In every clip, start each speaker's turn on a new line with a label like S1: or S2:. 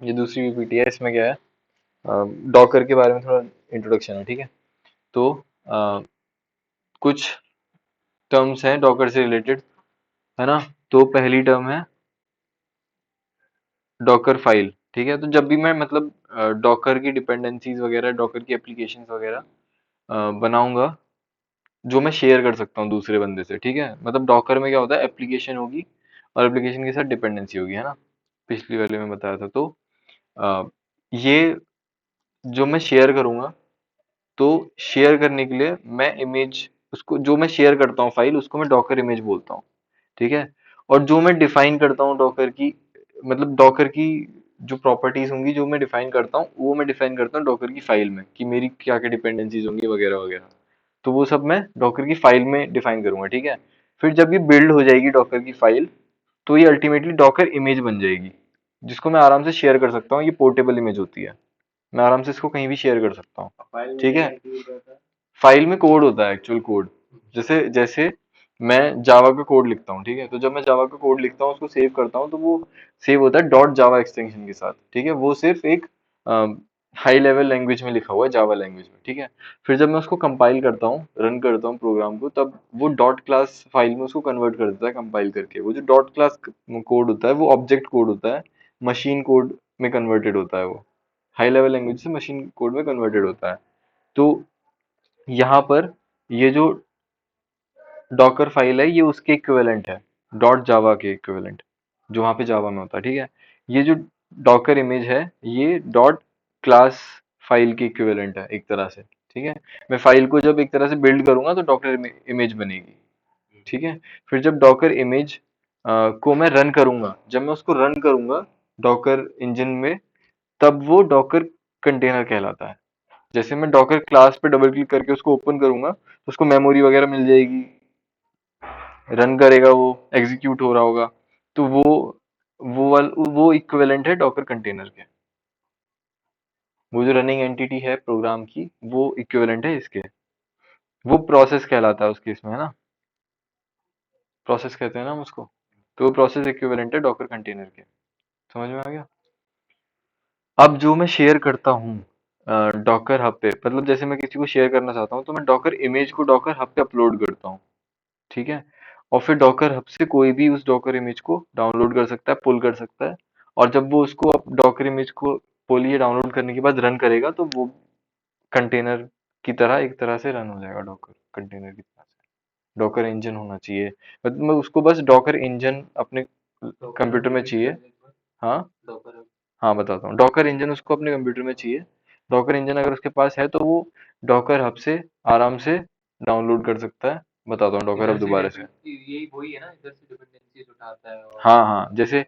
S1: ये दूसरी पीपीटी है, इसमें क्या है, डॉकर के बारे में थोड़ा इंट्रोडक्शन है, ठीक है। तो अ, कुछ टर्म्स हैं डॉकर से रिलेटेड, है ना। तो पहली टर्म है डॉकर फाइल, ठीक है। तो जब भी मैं मतलब डॉकर की डिपेंडेंसीज वगैरह, डॉकर की एप्लीकेशंस वगैरह बनाऊंगा, जो मैं शेयर कर सकता हूँ दूसरे बंदे से, ठीक है। मतलब डॉकर में क्या होता है, एप्लीकेशन होगी और एप्लीकेशन के साथ डिपेंडेंसी होगी, है ना। पिछली वाले में बताया था। तो अ, ये जो मैं शेयर करूंगा, तो शेयर करने के लिए मैं इमेज, उसको जो मैं शेयर करता हूँ फाइल, उसको मैं डॉकर इमेज बोलता हूँ, ठीक है। और जो मैं डिफाइन करता हूँ डॉकर की, मतलब डॉकर की जो प्रॉपर्टीज होंगी, जो मैं डिफाइन करता हूँ, वो मैं डिफाइन करता हूँ डॉकर की फाइल में, कि मेरी क्या क्या डिपेंडेंसीज होंगी वगैरह वगैरह। तो वो सब मैं डॉकर की फाइल में डिफाइन करूंगा, ठीक है। फिर जब ये बिल्ड हो जाएगी डॉकर की फाइल, तो ये अल्टीमेटली डॉकर इमेज बन जाएगी, जिसको मैं आराम से शेयर कर सकता हूँ। ये पोर्टेबल इमेज होती है, मैं आराम से इसको कहीं भी शेयर कर सकता हूँ, ठीक है। फाइल में कोड होता है, एक्चुअल कोड। जैसे जैसे मैं जावा का कोड लिखता हूँ, ठीक है। तो जब मैं जावा का कोड लिखता हूँ, उसको सेव करता हूँ, तो वो सेव होता है डॉट जावा एक्सटेंशन के साथ, ठीक है। वो सिर्फ एक हाई लेवल लैंग्वेज में लिखा हुआ है, जावा लैंग्वेज में, ठीक है। फिर जब मैं उसको कंपाइल करता हूँ, रन करता हूँ प्रोग्राम को, तब वो डॉट क्लास फाइल में उसको कन्वर्ट कर देता है कंपाइल करके। वो जो डॉट क्लास कोड होता है, वो ऑब्जेक्ट कोड होता है, मशीन कोड में कन्वर्टेड होता है वो। हाई लेवल लैंग्वेज से मशीन कोड में कन्वर्टेड होता है। तो यहाँ पर ये जो डॉकर फाइल है, ये उसके इक्विवेलेंट है, डॉट जावा के इक्विवेलेंट, जो वहाँ पे जावा में होता है, ठीक है। ये जो डॉकर इमेज है, ये डॉट क्लास फाइल के इक्विवेलेंट है एक तरह से, ठीक है। मैं फाइल को जब एक तरह से बिल्ड करूंगा, तो डॉकर इमेज बनेगी, ठीक है। फिर जब डॉकर इमेज को मैं रन करूंगा, जब मैं उसको रन करूंगा डॉकर इंजन में, तब वो डॉकर कंटेनर कहलाता है। जैसे मैं डॉकर क्लास पे डबल क्लिक करके उसको ओपन करूंगा, तो उसको मेमोरी वगैरह मिल जाएगी, रन करेगा, वो एग्जीक्यूट हो रहा होगा। तो वो इक्विवेलेंट है डॉकर कंटेनर के। वो जो रनिंग एंटिटी है प्रोग्राम की, वो इक्विवेलेंट है इसके। वो प्रोसेस कहलाता है उसके इसमें, है ना। प्रोसेस कहते हैं ना हम उसको। तो वो प्रोसेस इक्विवेलेंट है डॉकर कंटेनर के। समझ में आ गया। अब जो मैं शेयर करता हूँ डॉकर हब पे, मतलब जैसे मैं किसी को शेयर करना चाहता हूँ, तो मैं डॉकर इमेज को डॉकर हब पे अपलोड करता हूँ, ठीक है। और फिर डॉकर हब से कोई भी उस डॉकर इमेज को डाउनलोड कर सकता है, पुल कर सकता है। और जब वो उसको डॉकर इमेज को पुल या डाउनलोड करने के बाद रन करेगा, तो वो कंटेनर की तरह एक तरह से रन हो जाएगा, डॉकर कंटेनर की तरह से। डॉकर इंजन होना चाहिए, मतलब उसको बस डॉकर इंजन अपने कंप्यूटर में चाहिए। हाँ, हाँ बताता हूँ। डॉकर इंजन उसको अपने कंप्यूटर में चाहिए। डॉकर इंजन अगर उसके पास है, तो वो डॉकर हब से आराम से डाउनलोड कर सकता है। बताता हूँ डॉकर हब दोबारा से। हाँ हाँ, जैसे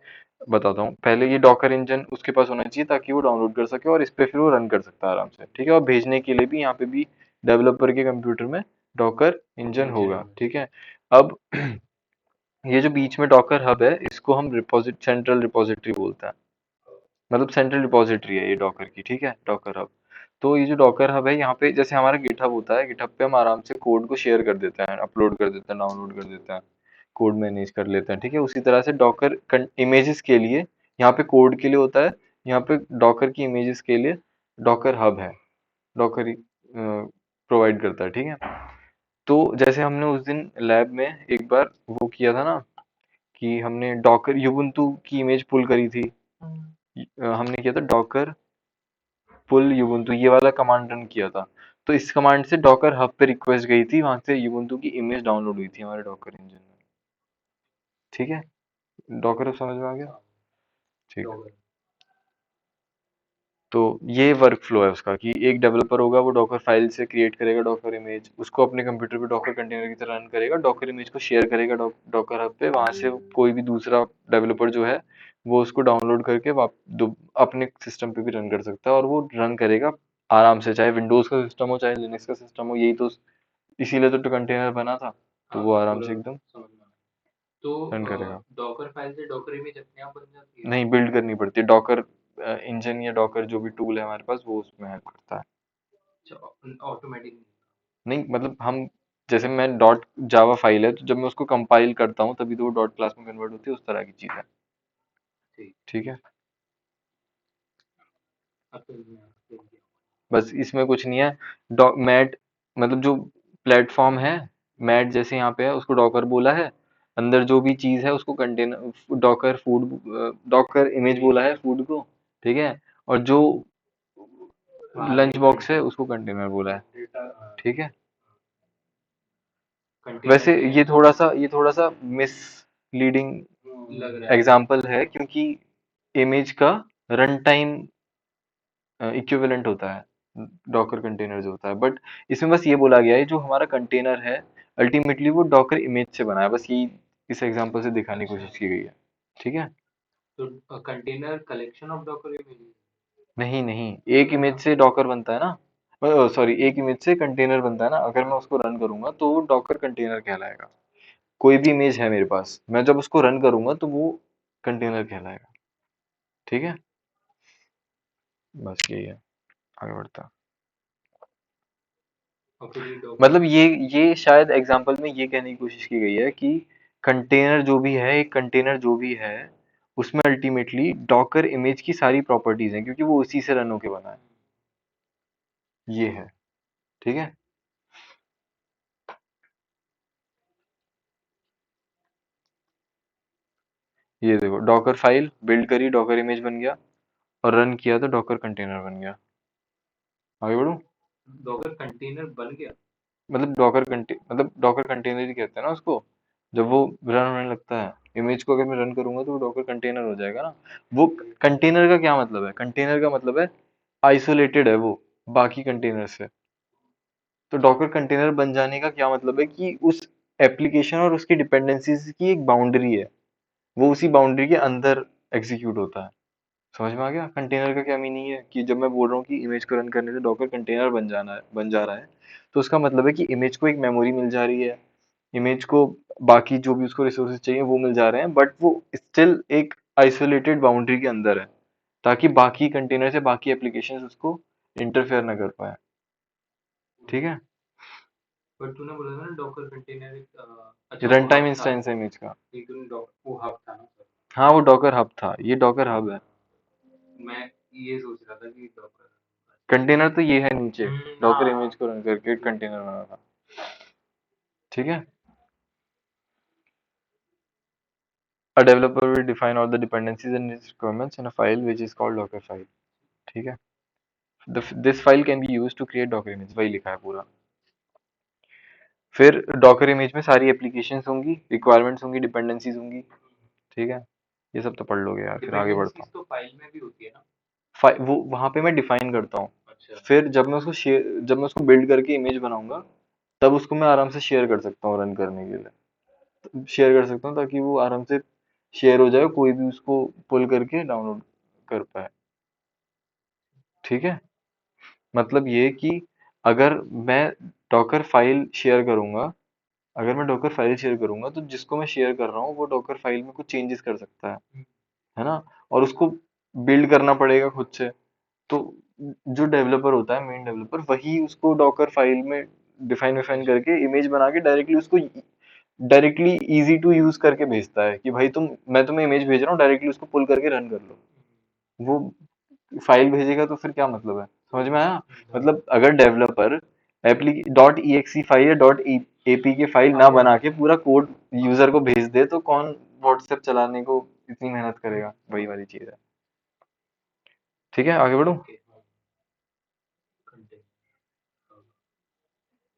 S1: बताता हूँ, पहले ये डॉकर इंजन उसके पास होना चाहिए, ताकि वो डाउनलोड कर सके और इस पे फिर वो रन कर सकता है आराम से, ठीक है। और भेजने के लिए भी यहाँ पे भी डेवलपर के कंप्यूटर में डॉकर इंजन होगा, ठीक है। अब ये जो बीच में डॉकर हब है, इसको हम सेंट्रल रिपोजिटरी बोलते हैं। मतलब सेंट्रल रिपोजिटरी है ये डॉकर की, ठीक है, डॉकर हब। तो ये जो डॉकर हब है, यहाँ पे जैसे हमारा गिटहब होता है, गिटहब पे हम आराम से कोड को शेयर कर देते हैं, अपलोड कर देते हैं, डाउनलोड कर देते हैं, कोड मैनेज कर लेते हैं, ठीक है। उसी तरह से डॉकर इमेजेस के लिए, यहाँ पे कोड के लिए होता है, यहाँ पे डॉकर की इमेजेस के लिए डॉकर हब है, डॉकर प्रोवाइड करता है, ठीक है। तो जैसे हमने उस दिन लैब में एक बार वो किया था ना, कि हमने डॉकर यूबुंटू की इमेज पुल करी थी। हमने किया था डॉकर पुल यूबुंटू, ये वाला कमांड रन किया था। तो इस कमांड से डॉकर हब पे रिक्वेस्ट गई थी, वहां से यूबुंटू की इमेज डाउनलोड हुई थी हमारे डॉकर इंजन में, ठीक है। डॉकर हब समझ में आ गया, ठीक है। तो ये वर्क फ्लो है उसका, कि एक डेवलपर होगा, वो डॉकर फाइल से क्रिएट करेगा डॉकर इमेज, उसको अपने कंप्यूटर पे डॉकर कंटेनर की तरह रन करेगा, डॉकर इमेज को शेयर करेगा डॉकर हब पे। वहां से कोई भी दूसरा डेवलपर जो है, वो उसको डाउनलोड करके अपने सिस्टम पे भी रन कर सकता है, और वो रन करेगा आराम से, चाहे विंडोज का सिस्टम हो, चाहे लिनक्स का सिस्टम हो। यही तो, इसीलिए तो कंटेनर बना था। तो वो आराम से एकदम रन करेगा। नहीं, बिल्ड करनी पड़ती है। डॉकर इंजन या डॉकर जो भी टूल है हमारे पास, वो उसमें हेल्प करता है। नहीं, मतलब हम, जैसे मैं डॉट जावा फाइल है, तो जब मैं उसको कंपाइल करता हूँ, तभी तो वो डॉट क्लास में कन्वर्ट होती है, उस तरह की चीज है, ठीक है। बस इसमें कुछ नहीं है। मैट मतलब जो प्लेटफॉर्म है, मैट जैसे यहाँ पे है उसको डॉकर बोला है। अंदर जो भी चीज है उसको container Docker food Docker image बोला है फूड को। ठीक है। और जो लंच बॉक्स है उसको कंटेनर बोला है। ठीक है। वैसे ये थोड़ा सा मिसलीडिंग एग्जाम्पल है क्योंकि इमेज का रन टाइम इक्विवेलेंट होता है डॉकर कंटेनर जो होता है, बट इसमें बस ये बोला गया है जो हमारा कंटेनर है अल्टीमेटली वो डॉकर इमेज से बना है, बस ये इस एग्जांपल से दिखाने की कोशिश की गई है। ठीक है। नहीं नहीं, एक इमेज से डॉकर बनता है ना, सॉरी एक इमेज से कंटेनर बनता है ना, अगर मैं उसको रन करूंगा तो वो डॉकर कंटेनर कहलाएगा। कोई भी इमेज है मेरे पास, मैं जब उसको रन करूंगा तो वो कंटेनर कहलाएगा। ठीक है। बस यही है, आगे बढ़ता। मतलब ये शायद एग्जांपल में ये कहने की कोशिश की गई है कि कंटेनर जो भी है, एक कंटेनर जो भी है उसमें अल्टीमेटली डॉकर इमेज की सारी प्रॉपर्टीज हैं क्योंकि वो उसी से रन होके बना है। ये है। ठीक है। ये देखो, डॉकर फाइल बिल्ड करी, डॉकर इमेज बन गया, और रन किया तो डॉकर कंटेनर बन गया। आगे बढ़ूं। मतलब डॉकर कंटेनर ही कहते हैं ना उसको, जब वो रन होने लगता है इमेज को, अगर मैं रन करूंगा तो वो डॉकर कंटेनर हो जाएगा ना। वो कंटेनर का क्या मतलब है? कंटेनर का मतलब है आइसोलेटेड है वो बाकी कंटेनर से। तो डॉकर कंटेनर बन जाने का क्या मतलब है कि उस एप्लीकेशन और उसकी डिपेंडेंसीज की एक बाउंड्री है, वो उसी बाउंड्री के अंदर एग्जीक्यूट होता है। समझ में आ गया कंटेनर का क्या मीनिंग है? कि जब मैं बोल रहा हूँ कि इमेज को रन करने से डॉकर कंटेनर बन जा रहा है, तो उसका मतलब है कि इमेज को एक मेमोरी मिल जा रही है, इमेज को बाकी जो भी उसको रिसोर्सेज चाहिए वो मिल जा रहे हैं, बट वो स्टिल एक आइसोलेटेड बाउंड्री के अंदर है, ताकि बाकी कंटेनर से बाकी एप्लीकेशन उसको इंटरफेयर ना कर पाए। ठीक है। रन टाइम इंस्टेंस है इमेज का। हाँ वो डॉकर हब था, ये डॉकर हब है। कंटेनर तो ये है नीचे, डॉकर इमेज को रन करके कंटेनर बना था। ठीक है। A developer will define all the dependencies and its requirements in a file which is called docker file. ठीक है। This file can be used to create docker image, वही लिखा है पूरा। फिर डॉकर इमेज में सारी एप्लीकेशंस होंगी, रिक्वायरमेंट्स होंगी, डिपेंडेंसीज होंगी। ठीक है। ये सब तो पढ़ लोगे यार, फिर आगे बढ़ता हूँ। वो वहां पे मैं डिफाइन करता हूँ। फिर जब मैं उसको बिल्ड करके इमेज बनाऊंगा तब उसको मैं आराम से शेयर कर सकता हूँ रन करने के लिए। शेयर कर सकता हूँ ताकि वो आराम से शेयर हो जाए, कोई भी उसको पुल करके डाउनलोड कर पाए। ठीक है। मतलब ये कि अगर मैं डॉकर फाइल शेयर करूंगा अगर मैं डॉकर फाइल शेयर करूंगा तो जिसको मैं शेयर कर रहा हूँ वो डॉकर फाइल में कुछ चेंजेस कर सकता है ना, और उसको बिल्ड करना पड़ेगा खुद से। तो जो डेवलपर होता है, मेन डेवलपर, वही उसको डॉकर फाइल में डिफाइन करके इमेज बना के डायरेक्टली इजी टू यूज करके भेजता है कि भाई मैं तुम्हें इमेज भेज रहा हूँ, डायरेक्टली उसको पुल करके रन कर लो। वो फाइल भेजेगा तो फिर क्या मतलब है? समझ में आया? मतलब अगर developer apply dot E x file या डॉट एपी के फाइल ना बना के पूरा कोड यूजर को भेज दे तो कौन व्हाट्सएप चलाने को इतनी मेहनत करेगा? वही वाली चीज है। ठीक है, आगे बढ़ो।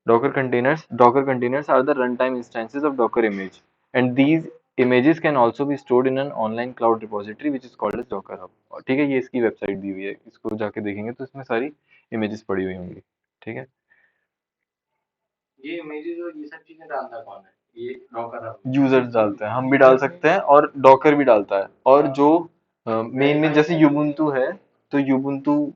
S1: Docker containers are the runtime instances of Docker image, and these images can also be stored in an online cloud repository which is called as Docker Hub। और ठीक है, ये इसकी वेबसाइट दी हुई है, इसको जाके देखेंगे तो इसमें सारी इमेजेस पड़ी हुई होंगी। ठीक है। यूजर्स डालते हैं, हम भी डाल सकते हैं और डॉकर भी डालता है। और जो मेन में जैसे यूबुंटू है, तो यूबुंटू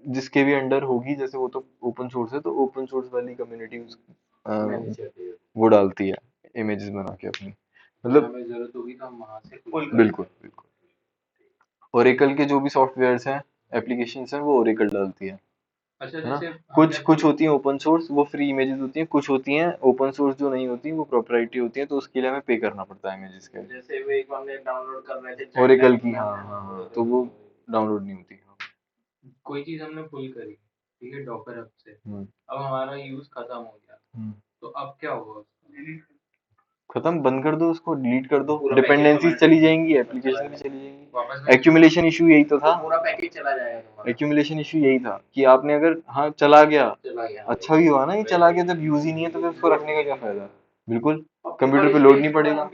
S1: जिसके भी अंडर होगी, जैसे वो तो ओपन सोर्स है, तो ओपन सोर्स वाली कम्युनिटी वो डालती है इमेजेस बना के अपनी। मतलब बिल्कुल बिल्कुल। ओरेकल के जो भी सॉफ्टवेयर्स हैं, एप्लीकेशंस हैं, वो ओरेकल डालती है। है ना? कुछ कुछ होती हैं ओपन सोर्स, वो फ्री इमेजेस होती हैं, कुछ होती हैं ओपन सोर्स जो नहीं होती, वो प्रोप्राइटरी होती हैं, तो उसके लिए हमें पे करना पड़ता है इमेजेस के लिए। ओरेकल की, हाँ हाँ हाँ, तो वो डाउनलोड नहीं होती।
S2: कोई चीज हमने पुल करी, ठीक है, डॉकर हब से, अब हमारा यूज खत्म हो गया, तो अब क्या होगा उसका?
S1: खत्म, बंद कर दो उसको, डिलीट कर दो,
S2: पूरा
S1: डिपेंडेंसीज
S2: पैकेज
S1: चली जाएंगी, एप्लीकेशन भी चली जाएंगी।
S2: वापस
S1: एक्यूमुलेशन इशू यही तो था,
S2: पूरा पैकेज चला जाएगा तुम्हारा।
S1: एक्यूमुलेशन इशू यही था कि आपने अगर हाँ चला गया,
S2: चला गया,
S1: अच्छा भी हुआ ना, ये चला गया जब यूज ही नहीं है तो फिर उसको रखने का क्या फायदा। बिल्कुल, कंप्यूटर पे लोड नहीं पड़ेगा।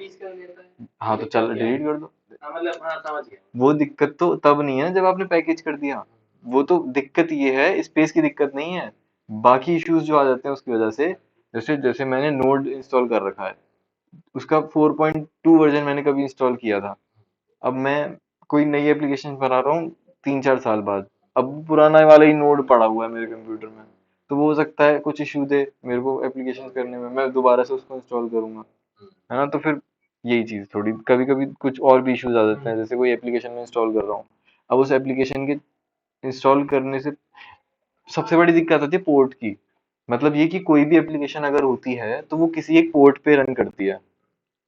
S1: हाँ तो चल डिलीट कर दो।
S2: मतलब हाँ समझ गया।
S1: वो दिक्कत तो तब नहीं है जब आपने पैकेज कर दिया, वो तो दिक्कत ये है, स्पेस की दिक्कत नहीं है, बाकी इश्यूज जो आ जाते हैं उसकी वजह से। जैसे जैसे मैंने नोड इंस्टॉल कर रखा है, उसका 4.2 वर्जन मैंने कभी इंस्टॉल किया था, अब मैं कोई नई एप्लीकेशन बना रहा हूँ 3-4 साल बाद, अब पुराना वाला ही नोड पड़ा हुआ है मेरे कंप्यूटर में, तो वो हो सकता है कुछ इशू दे मेरे को एप्लीकेशन करने में, मैं दोबारा से उसको इंस्टॉल करूंगा, है ना। तो फिर यही चीज थोड़ी कभी कभी कुछ और भी इश्यूज आ जाते हैं, जैसे कोई एप्लीकेशन में इंस्टॉल कर रहा हूँ, अब उस एप्लीकेशन के इंस्टॉल करने से सबसे बड़ी दिक्कत आती है पोर्ट की। मतलब ये कि कोई भी एप्लीकेशन अगर होती है तो वो किसी एक पोर्ट पे रन करती है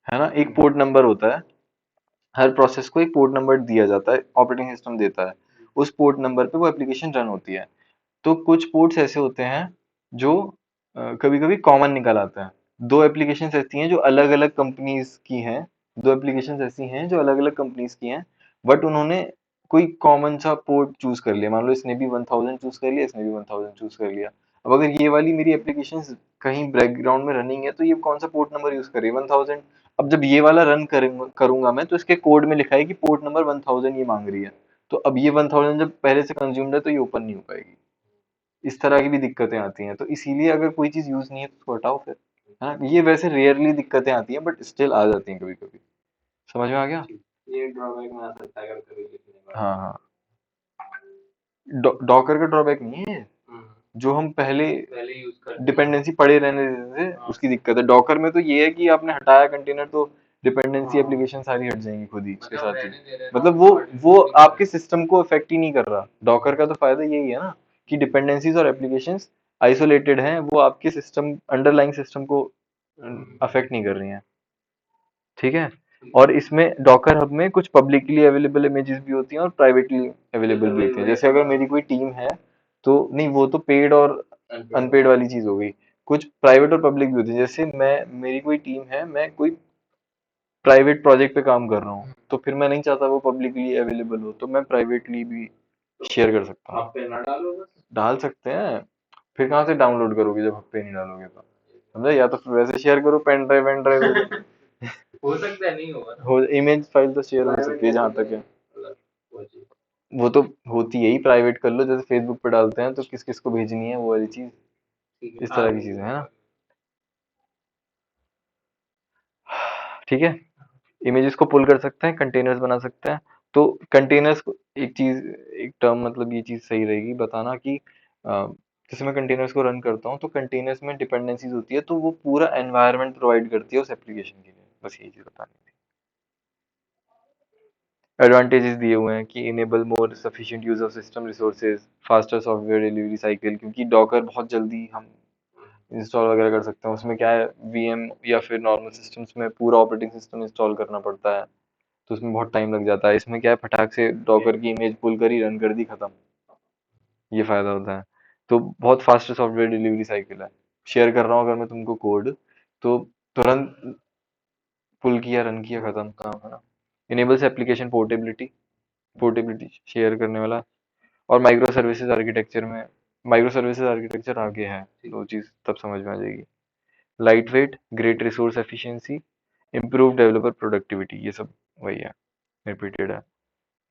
S1: ना, एक पोर्ट नंबर होता है, हर प्रोसेस को एक पोर्ट नंबर दिया जाता है, ऑपरेटिंग सिस्टम देता है, उस पोर्ट नंबर पे वो एप्लीकेशन रन होती है। तो कुछ पोर्ट्स ऐसे होते हैं जो कभी कभी कॉमन निकल आते हैं, दो एप्लीकेशंस ऐसी हैं जो अलग अलग कंपनीज की हैं, दो एप्लीकेशंस ऐसी हैं जो अलग अलग कंपनीज की हैं, बट उन्होंने कोई कॉमन सा पोर्ट चूज कर लिया, मान लो इसने भी 1000 चूज कर लिया, इसने भी 1000 चूज कर लिया। अब अगर ये वाली मेरी एप्लीकेशन कहीं बैकग्राउंड में रनिंग है तो ये कौन सा पोर्ट नंबर यूज कर रही है, 1000। अब जब ये वाला रन करूंगा मैं, तो इसके कोड में लिखा है कि पोर्ट नंबर 1000 ये मांग रही है, तो अब ये 1000 जब पहले से कंज्यूम्ड है तो ये ओपन नहीं हो पाएगी। इस तरह की भी दिक्कतें आती हैं, तो इसीलिए अगर कोई चीज यूज नहीं है तो उसको हटाओ फिर, है ना। ये वैसे रेयरली दिक्कतें आती हैं बट स्टिल आ जाती हैं कभी कभी। समझ में आ गया।
S2: ये ड्रॉबैक में आ सकता है अगर कभी लिखने के बाद।
S1: हाँ हाँ, डॉकर का ड्रॉबैक नहीं है, जो हम पहले
S2: पहले यूज करते
S1: डिपेंडेंसी पड़े रहने देते थे उसकी दिक्कत है। डॉकर में तो ये है कि आपने हटाया कंटेनर तो डिपेंडेंसी एप्लीकेशन सारी हट जाएंगी खुद ही उसके साथ ही, मतलब वो आपके सिस्टम को अफेक्ट ही नहीं कर रहा। डॉकर का तो फायदा यही है ना कि डिपेंडेंसीज और एप्लीकेशंस आइसोलेटेड हैं, वो आपके सिस्टम अंडरलाइंग सिस्टम को अफेक्ट नहीं कर रही हैं, ठीक है। और इसमें डॉकर हब में कुछ पब्लिकली अवेलेबल इमेजेस भी होती हैं और प्राइवेटली अवेलेबल भी होती हैं। जैसे अगर मेरी कोई टीम है तो नहीं, वो तो पेड और अनपेड वाली चीज हो गई, कुछ प्राइवेट और पब्लिक भी होती है। जैसे मैं, मेरी कोई टीम है, मैं कोई प्राइवेट प्रोजेक्ट पे काम कर रहा हूँ, तो फिर मैं नहीं चाहता वो पब्लिकली अवेलेबल हो, तो मैं प्राइवेटली भी शेयर कर सकता हूँ।
S2: आप पे ना डालो बस।
S1: डाल सकते हैं, फिर कहाँ से डाउनलोड करोगे जब हब पे नहीं डालोगे तो, समझा। या तो फिर वैसे शेयर करो पेन ड्राइव वैन ड्राइव
S2: हो सकता है नहीं होगा ना।
S1: हो, इमेज फाइल तो शेयर हो सकती है जहां तक है, वो तो होती है ही, प्राइवेट कर लो, जैसे फेसबुक पे डालते हैं तो किस किस को भेजनी है वो वाली चीज, इस तरह की चीजें है ना, ठीक है। इमेजेस को पुल कर सकते हैं, कंटेनर्स बना सकते हैं। तो कंटेनर्स को एक चीज, एक टर्म, मतलब ये चीज सही रहेगी बताना कि जैसे मैं कंटेनर्स को रन करता हूँ तो कंटेनर्स में डिपेंडेंसीज होती है, तो वो पूरा एनवायरनमेंट प्रोवाइड करती है उस एप्लीकेशन के लिए, बस यही चीज बतानी थी। एडवांटेजेस दिए हुए हैं कि enable more sufficient use of system resources, faster software delivery cycle, क्योंकि डॉकर बहुत जल्दी हम इंस्टॉल वगैरह कर सकते हैं। उसमें क्या है, वीएम या फिर नॉर्मल सिस्टम्स में पूरा ऑपरेटिंग सिस्टम इंस्टॉल करना पड़ता है, तो उसमें बहुत टाइम लग जाता है। इसमें क्या है, फटाक से डॉकर की इमेज पुल करी, रन कर दी, खत्म, ये फायदा होता है। तो बहुत फास्ट सॉफ्टवेयर डिलीवरी साइकिल है। शेयर कर रहा हूँ अगर मैं तुमको कोड, तो तुरंत पुल किया, रन किया, खत्म काम, है ना। Enables application portability, portability share करने वाला, और माइक्रो सर्विसेज आर्किटेक्चर में, माइक्रो सर्विसेज आर्किटेक्चर आगे है, दो चीज तब समझ में आ जाएगी। Lightweight, great resource efficiency, improve developer productivity, ये सब वही है, रिपीटेड है।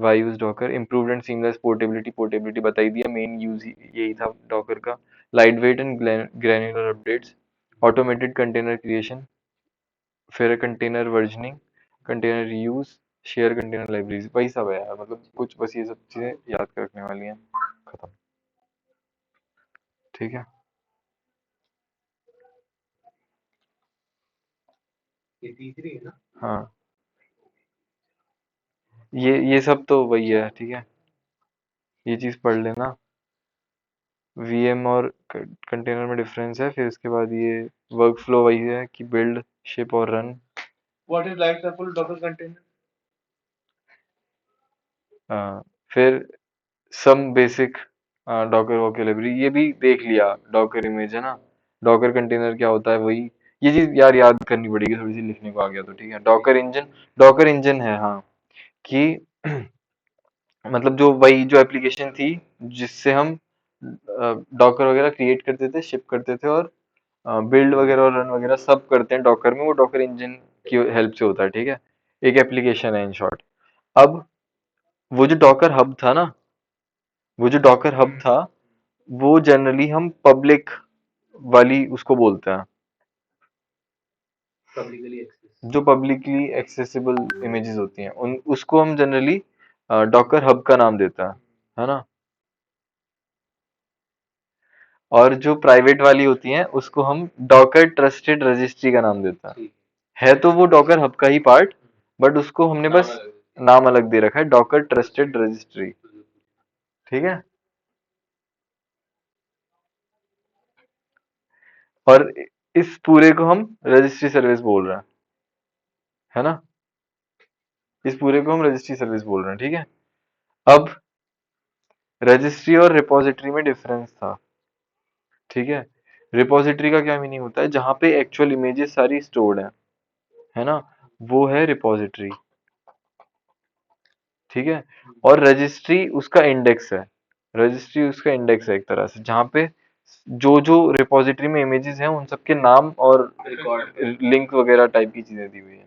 S1: Why use Docker, improved and seamless portability, portability बता ही दिया, मेन यूज यही था डॉकर का। Lightweight and granular updates, automated container creation, फिर container versioning, container use, share container libraries, वही सब है यार, मतलब कुछ बस ये सब चीजें याद कर रखने वाली हैं, खत्म, ठीक है।
S2: ये तीसरी है ना।
S1: हाँ, ये सब तो वही है, ठीक है, ये चीज पढ़ लेना। वीएम और कंटेनर में डिफरेंस है, फिर उसके बाद ये वर्क फ्लो वही है कि बिल्ड, शिप और run.
S2: What is life cycle doctor container?
S1: फिर सम बेसिक डॉकर वोकेबलरी ये भी देख लिया, डॉकर इमेज है ना, डॉकर कंटेनर क्या होता है वही, ये चीज यार याद करनी पड़ेगी थोड़ी सी, लिखने को आ गया तो ठीक है। डॉकर इंजन है हाँ, कि मतलब जो वही जो एप्लीकेशन थी जिससे हम डॉकर वगैरह क्रिएट करते थे, शिप करते थे, और बिल्ड वगैरह और रन वगैरह सब करते हैं डॉकर में, वो डॉकर इंजन की हेल्प से होता है ठीक है। एक एप्लीकेशन है इन शॉर्ट। अब वो जो डॉकर हब था ना, वो जो डॉकर हब था, वो जनरली हम पब्लिक वाली उसको बोलते हैं,
S2: पब्लिकली एक्सेस।
S1: जो पब्लिकली एक्सेसिबल इमेजेस होती हैं उन उसको हम जनरली डॉकर हब का नाम देते हैं, है ना। और जो प्राइवेट वाली होती हैं उसको हम डॉकर ट्रस्टेड रजिस्ट्री का नाम देते हैं।
S2: ठीक
S1: है तो वो डॉकर हब का ही पार्ट, बट उसको हमने
S2: नाम
S1: बस
S2: अलग है।
S1: नाम अलग दे रखा है, डॉकर ट्रस्टेड रजिस्ट्री, ठीक है। और इस पूरे को हम रजिस्ट्री सर्विस बोल रहे हैं, है ना। इस पूरे को हम रजिस्ट्री सर्विस बोल रहे हैं, ठीक है। अब रजिस्ट्री और रिपॉजिटरी में डिफरेंस था, ठीक है। रिपॉजिटरी का क्या मीनिंग होता है, जहां पे एक्चुअल इमेजेस सारी स्टोर्ड है ना, वो है रिपॉजिटरी, ठीक है। और रजिस्ट्री उसका इंडेक्स है, रजिस्ट्री उसका इंडेक्स है एक तरह से, जहां पे जो जो रिपॉजिटरी में इमेजेस हैं उन सबके नाम और
S2: रिकॉर्ड।
S1: लिंक वगैरह टाइप की चीजें दी हुई हैं।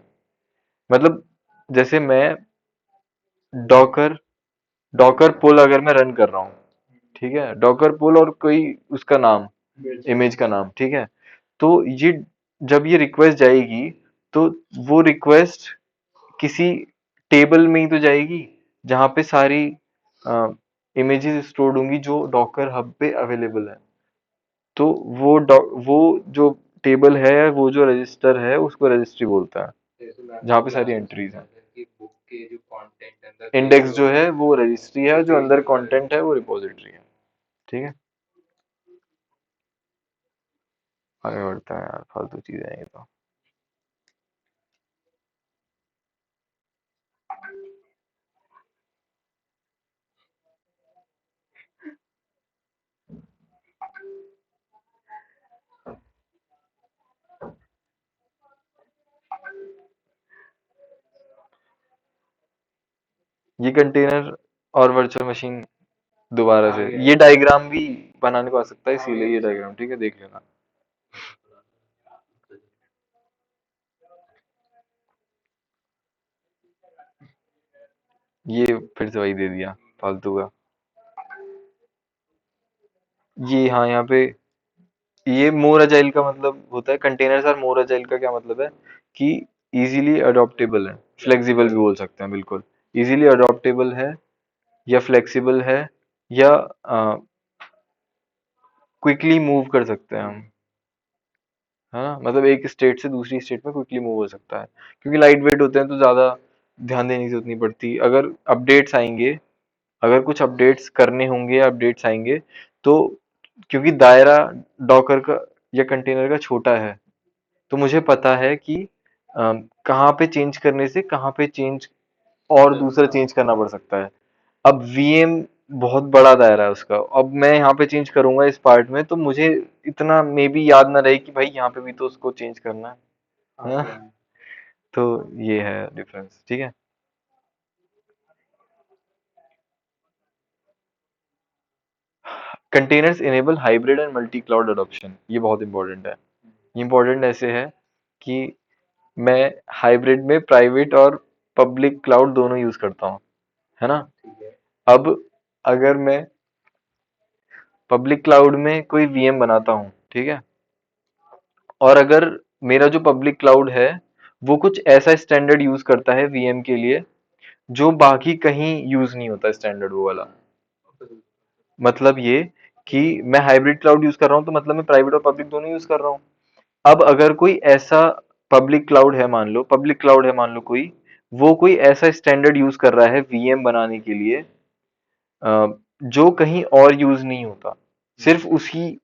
S1: मतलब जैसे मैं डॉकर डॉकर पुल अगर मैं रन कर रहा हूँ, ठीक है, डॉकर पुल और कोई उसका नाम, इमेज का नाम, ठीक है। तो ये जब ये रिक्वेस्ट जाएगी, तो वो रिक्वेस्ट किसी टेबल में ही तो जाएगी जहां पे सारी इमेजेस स्टोर्ड होंगी जो डॉकर हब पे अवेलेबल है। तो वो जो टेबल है, वो जो रजिस्टर है, उसको रजिस्ट्री बोलता है,
S2: जैसे मैं
S1: जहाँ
S2: आपको
S1: पे सारी
S2: क्लास में
S1: एंट्रीज हैं।
S2: समझाया था कि बुक के जो कंटेंट अंदर के
S1: इंडेक्स जो
S2: जो
S1: है वो रजिस्ट्री है, जो
S2: पेज
S1: अंदर
S2: नंबर है।
S1: कंटेंट है वो रिपोजिटरी है, ठीक है। आगे बढ़ते हैं यार, फालतू चीजें हैं ये तो। ये कंटेनर और वर्चुअल मशीन दोबारा से, ये डायग्राम भी बनाने को आ सकता है, इसीलिए ये डायग्राम, ठीक है, देख लेना। ये फिर से वही दे दिया फालतू का। ये हाँ, यहाँ पे ये मोर अजाइल का मतलब होता है, कंटेनर्स और मोर अजाइल का क्या मतलब है, कि इजीली अडॉप्टेबल है, फ्लेक्सिबल भी बोल सकते हैं, बिल्कुल इजीली अडॉप्टेबल है, या फ्लेक्सिबल है, या क्विकली मूव कर सकते हैं हम, है ना। मतलब एक स्टेट से दूसरी स्टेट में क्विकली मूव हो सकता है, क्योंकि लाइट वेट होते हैं तो ज्यादा ध्यान देने की जरूरत नहीं पड़ती। अगर अपडेट्स आएंगे, अगर कुछ अपडेट्स करने होंगे या अपडेट्स आएंगे, तो क्योंकि दायरा डॉकर का या कंटेनर का छोटा है, तो मुझे पता है कि कहाँ पे चेंज करने से कहाँ पे चेंज और दूसरा चेंज करना पड़ सकता है। अब वीएम बहुत बड़ा दायरा है उसका, अब मैं यहाँ पे चेंज करूंगा इस पार्ट में, तो मुझे इतना मे बी याद ना रहे कि भाई यहाँ पे भी तो उसको चेंज करना है ना? तो ये है डिफरेंस, ठीक है। Containers enable hybrid and multi cloud adoption, ये बहुत इंपॉर्टेंट है। ये इंपॉर्टेंट ऐसे है कि मैं हाइब्रिड में प्राइवेट और पब्लिक क्लाउड दोनों यूज करता हूँ, है ना। अब अगर मैं पब्लिक क्लाउड में कोई वीएम बनाता हूँ, ठीक है, और अगर मेरा जो पब्लिक क्लाउड है वो कुछ ऐसा स्टैंडर्ड यूज करता है वीएम के लिए जो बाकी कहीं यूज नहीं होता स्टैंडर्ड वो वाला, मतलब ये कि मैं हाइब्रिड क्लाउड यूज कर रहा हूँ, तो मतलब मैं प्राइवेट और पब्लिक दोनों यूज कर रहा हूँ। अब अगर कोई ऐसा पब्लिक क्लाउड है, मान लो पब्लिक क्लाउड है, मान लो कोई, वो कोई ऐसा स्टैंडर्ड यूज कर रहा है वीएम बनाने के लिए जो कहीं और यूज नहीं होता, सिर्फ उसी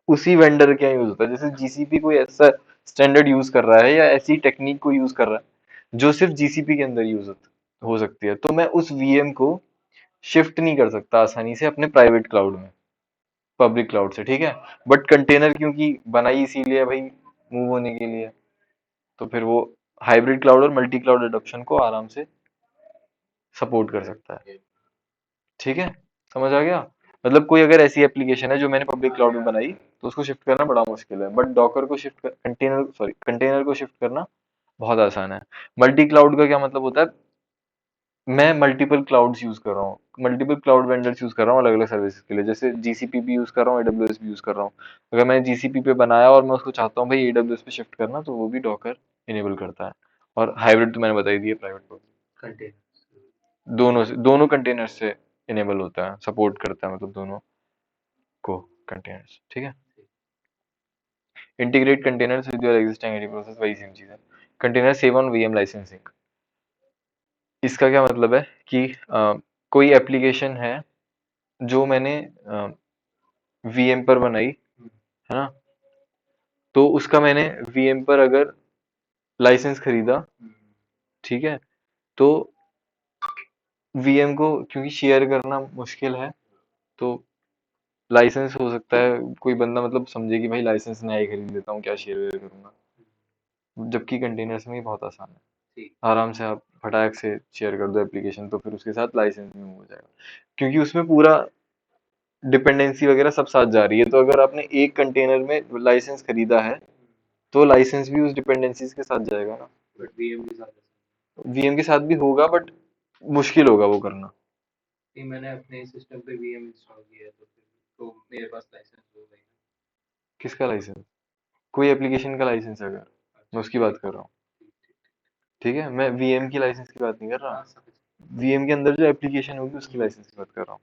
S1: उसी वेंडर के यहाँ यूज होता है। जैसे जीसीपी कोई ऐसा स्टैंडर्ड यूज कर रहा है या ऐसी टेक्निक को यूज कर रहा है जो सिर्फ जीसीपी के अंदर यूज हो सकती है, तो मैं उस वीएम को शिफ्ट नहीं कर सकता आसानी से अपने प्राइवेट क्लाउड में, पब्लिक क्लाउड से, ठीक है। बट कंटेनर क्योंकि बनाई इसीलिए है भाई, मूव होने के लिए, तो फिर वो हाइब्रिड क्लाउड और मल्टी क्लाउड एडॉप्शन को आराम से सपोर्ट कर सकता है, ठीक है। समझ आ गया? मतलब कोई अगर ऐसी एप्लीकेशन है जो मैंने पब्लिक क्लाउड में बनाई, तो उसको शिफ्ट करना बड़ा मुश्किल है, बट डॉकर को कंटेनर को शिफ्ट करना बहुत आसान है। मल्टी क्लाउड का क्या मतलब होता है? मैं मल्टीपल क्लाउड्स यूज कर रहा हूँ, मल्टीपल क्लाउड वेंडर्स यूज कर रहा हूँ अलग अलग सर्विसेज के लिए, जैसे जीसीपी भी यूज कर रहा हूँ, एडब्ल्यूएस भी यूज कर रहा हूँ। अगर मैंने जीसीपी पे बनाया और मैं उसको चाहता हूँ भाई एडब्ल्यूएस पे शिफ्ट करना, तो वो भी डॉकर इनेबल करता है। और हाइब्रिड तो मैंने बता ही दिया, प्राइवेट को
S2: कंटेनर।
S1: दोनों से, दोनों कंटेनर से इनेबल होता है, सपोर्ट करता है, मतलब दोनों को कंटेनर्स, ठीक है। Integrate containers with your existing ID process, वही सेम चीज है। Container save on VM licensing, इसका क्या मतलब है कि कोई एप्लीकेशन है जो मैंने वीएम पर बनाई, है ना, तो उसका मैंने वीएम पर अगर लाइसेंस खरीदा, ठीक है, तो वीएम को क्योंकि शेयर करना मुश्किल है, तो लाइसेंस हो सकता है कोई बंदा मतलब समझे कि भाई लाइसेंस नया ही खरीद लेता हूँ, क्या शेयर वेयर करूंगा, जबकि कंटेनर्स में ही बहुत आसान है, आराम से आप फटाक से शेयर कर दो एप्लीकेशन, तो फिर उसके साथ लाइसेंस भी हो जाएगा, क्योंकि उसमें पूरा डिपेंडेंसी वगैरह सब साथ जा रही है। तो अगर आपने एक कंटेनर में लाइसेंस खरीदा है, तो लाइसेंस भी उस डिपेंडेंसीज के साथ जाएगा ना।
S2: बट वीएम के साथ
S1: वीएम के साथ भी होगा, बट मुश्किल होगा वो करना।
S2: नहीं, मैंने अपने सिस्टम पे वीएम इंस्टॉल किया है, तो फिर तो मेरे पास लाइसेंस हो गई।
S1: किसका लाइसेंस? कोई एप्लीकेशन का लाइसेंस अगर, मैं
S2: अच्छा,
S1: उसकी बात कर रहा हूँ, ठीक है, मैं वीएम की लाइसेंस की बात नहीं कर
S2: हाँ
S1: रहा।
S2: समझ।
S1: वीएम के अंदर जो एप्लीकेशन होगी उसकी लाइसेंस की बात कर रहा हूँ।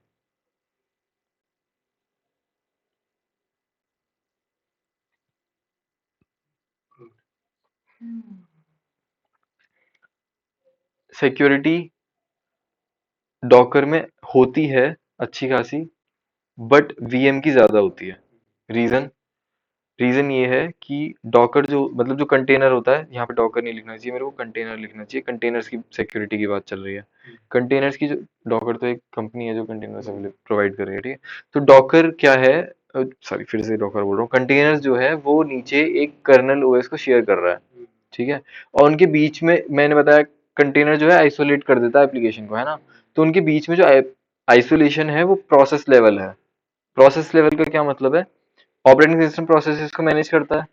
S1: सिक्योरिटी डॉकर में होती है अच्छी खासी, बट वीएम की ज्यादा होती है। रीजन, रीजन ये है कि डॉकर जो मतलब जो कंटेनर होता है, यहाँ पे डॉकर नहीं लिखना चाहिए मेरे को, कंटेनर लिखना चाहिए। कंटेनर्स की सिक्योरिटी की बात चल रही है। कंटेनर्स की जो, डॉकर तो एक कंपनी है जो कंटेनर्स प्रोवाइड कर रही है, ठीक है। तो डॉकर क्या है, सॉरी फिर से डॉकर बोल रहा हूँ, कंटेनर्स जो है वो नीचे एक कर्नल ओएस को शेयर कर रहा है, ठीक है। और उनके बीच में मैंने बताया कंटेनर जो है आइसोलेट कर देता है एप्लीकेशन को, है ना। तो उनके बीच में जो आइसोलेशन है वो प्रोसेस लेवल है। प्रोसेस लेवल का क्या मतलब है? ऑपरेटिंग सिस्टम प्रोसेसेस को मैनेज करता है,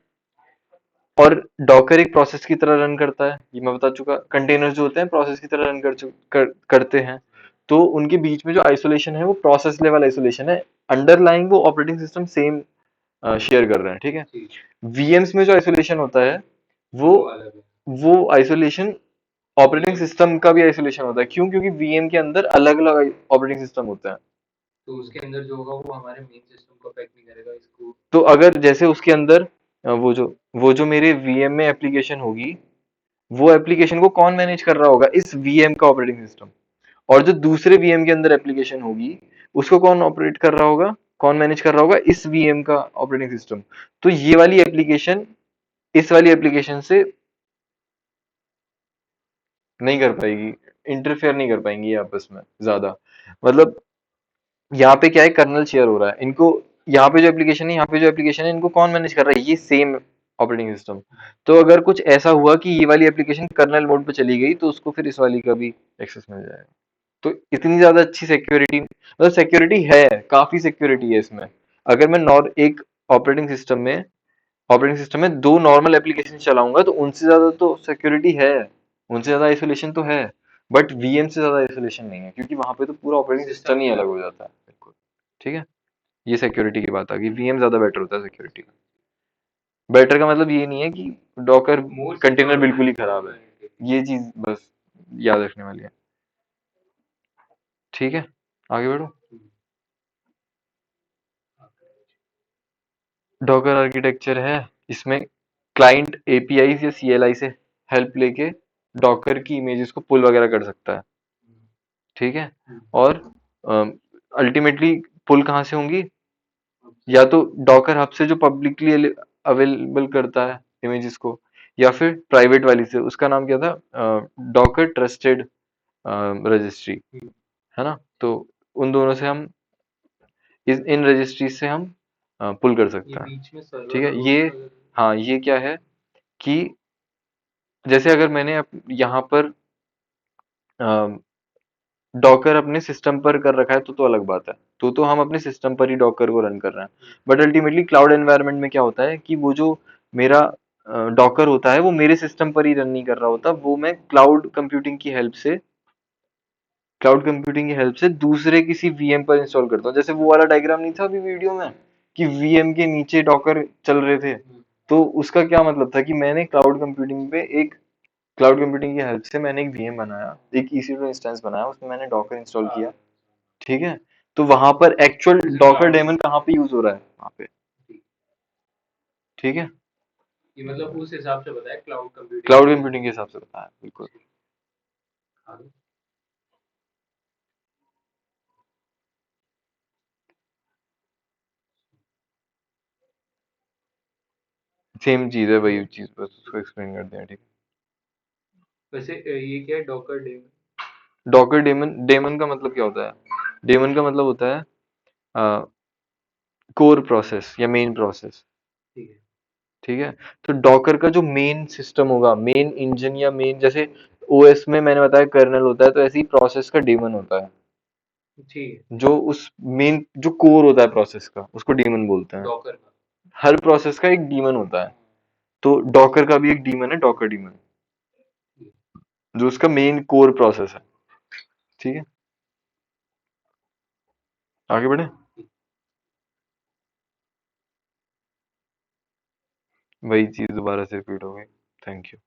S1: और डॉकर एक प्रोसेस की तरह रन करता है, ये मैं बता चुका। कंटेनर जो होते हैं प्रोसेस की तरह रन करते हैं। तो उनके बीच में जो आइसोलेशन है वो प्रोसेस लेवल आइसोलेशन है, अंडरलाइंग वो ऑपरेटिंग सिस्टम सेम शेयर कर रहे हैं, ठीक है। वीएम्स में जो आइसोलेशन होता है वो वो आइसोलेशन ऑपरेटिंग सिस्टम का भी आइसोलेशन होता है। क्यों? क्योंकि वीएम के अंदर अलग अलग ऑपरेटिंग सिस्टम होते हैं।
S2: तो उसके अंदर जो होगा वो हमारे मेन सिस्टम को अफेक्ट नहीं करेगा इसको।
S1: तो अगर जैसे उसके अंदर वो जो मेरे वीएम में एप्लीकेशन होगी, वो एप्लीकेशन को कौन मैनेज कर रहा होगा? इस वीएम का ऑपरेटिंग सिस्टम। और जो दूसरे वीएम के अंदर एप्लीकेशन होगी, उसको कौन ऑपरेट कर रहा होगा, कौन मैनेज कर रहा होगा? इस वीएम का ऑपरेटिंग सिस्टम। तो ये वाली एप्लीकेशन इस वाली एप्लीकेशन से नहीं कर पाएगी, इंटरफेयर नहीं कर पाएंगी ये आपस में ज्यादा। मतलब यहाँ पे क्या है, कर्नल शेयर हो रहा है इनको, यहाँ पे जो एप्लीकेशन है, यहाँ पे जो एप्लीकेशन है, इनको कौन मैनेज कर रहा है? ये सेम ऑपरेटिंग सिस्टम। तो अगर कुछ ऐसा हुआ कि ये वाली एप्लीकेशन कर्नल मोड पे चली गई, तो उसको फिर इस वाली का भी एक्सेस मिल जाएगा। तो इतनी ज्यादा अच्छी सिक्योरिटी, मतलब सिक्योरिटी है, काफी सिक्योरिटी है इसमें। अगर मैं नॉर एक ऑपरेटिंग सिस्टम में ऑपरेटिंग सिस्टम में दो नॉर्मल एप्लीकेशन चलाऊंगा, तो उनसे ज्यादा तो सिक्योरिटी है, उनसे ज्यादा आइसोलेशन तो है। बट वीएम से ज्यादा आइसोलेशन नहीं है, क्योंकि वहां पे तो पूरा ऑपरेटिंग सिस्टम ही अलग हो जाता है, बिल्कुल, ठीक है। ये सिक्योरिटी की बात आ गई, वीएम ज्यादा बेटर होता है सिक्योरिटी का। बेटर का मतलब ये नहीं है कि डॉकर कंटेनर बिल्कुल ही खराब है, ये चीज बस याद रखने वाली है, ठीक है। आगे बढ़ो। डॉकर आर्किटेक्चर है, इसमें क्लाइंट एपीआई या सीएलआई से हेल्प लेके डॉकर की इमेजेस को पुल वगैरह कर सकता है, ठीक है। और अल्टीमेटली पुल कहाँ से होंगी? या तो डॉकर हब से जो पब्लिकली अवेलेबल करता है इमेजेस को, या फिर प्राइवेट वाली से, उसका नाम क्या था, डॉकर ट्रस्टेड रजिस्ट्री, है ना। तो उन दोनों से हम इन रजिस्ट्री से हम पुल कर
S2: ये
S1: सकते हैं।
S2: बीच में सर्वर
S1: ठीक है,
S2: और
S1: ये
S2: होस्ट वगैरह?
S1: हाँ, ये क्या है कि जैसे अगर मैंने यहाँ पर डॉकर अपने सिस्टम पर कर रखा है तो अलग बात है, तो हम अपने सिस्टम पर ही डॉकर को रन कर रहे हैं। बट अल्टीमेटली क्लाउड एनवायरनमेंट में क्या होता है कि वो जो मेरा डॉकर होता है वो मेरे सिस्टम पर ही रन नहीं कर रहा होता, वो मैं क्लाउड कंप्यूटिंग की हेल्प से दूसरे किसी वीएम पर इंस्टॉल करता हूँ। जैसे वो वाला डायग्राम नहीं था अभी वीडियो में कि वीएम के नीचे डॉकर चल रहे थे, तो उसका क्या मतलब था कि मैंने क्लाउड कंप्यूटिंग की हेल्प से मैंने एक वीएम बनाया, एक EC2 इंस्टेंस बनाया, उसमें मैंने डॉकर इंस्टॉल किया। ठीक है, तो वहां पर एक्चुअल डॉकर डेमन कहाँ पे यूज हो रहा है, वहां पे। ठीक है,
S2: ये मतलब उस हिसाब से बताया क्लाउड कंप्यूटिंग
S1: क्लाउड
S2: के लिए।
S1: कंप्यूटिंग के हिसाब से बताया बिल्कुल।
S2: आगे।
S1: सेम चीज है, वही चीज, बस उसको एक्सप्लेन कर दिया। ठीक
S2: वैसे ये क्या है डॉकर डेमन?
S1: है, डॉकर डेमन, डेमन का मतलब क्या होता है? डेमन का मतलब होता है कोर प्रोसेस या मेन प्रोसेस।
S2: ठीक है।
S1: ठीक है, तो डॉकर का जो मेन सिस्टम होगा, मेन इंजन या मेन, जैसे ओएस में मैंने बताया कर्नल होता है, तो ऐसे ही प्रोसेस का डेमन होता है।
S2: ठीक है।
S1: जो उस मेन जो कोर होता है प्रोसेस का, उसको डीमन बोलते हैं।
S2: डॉकर का।
S1: हर प्रोसेस का एक डीमन होता है, तो डॉकर का भी एक डीमन है, डॉकर डीमन, जो उसका मेन कोर प्रोसेस है। ठीक है, आगे बढ़े। वही चीज दोबारा से रिपीट हो गई। Thank you.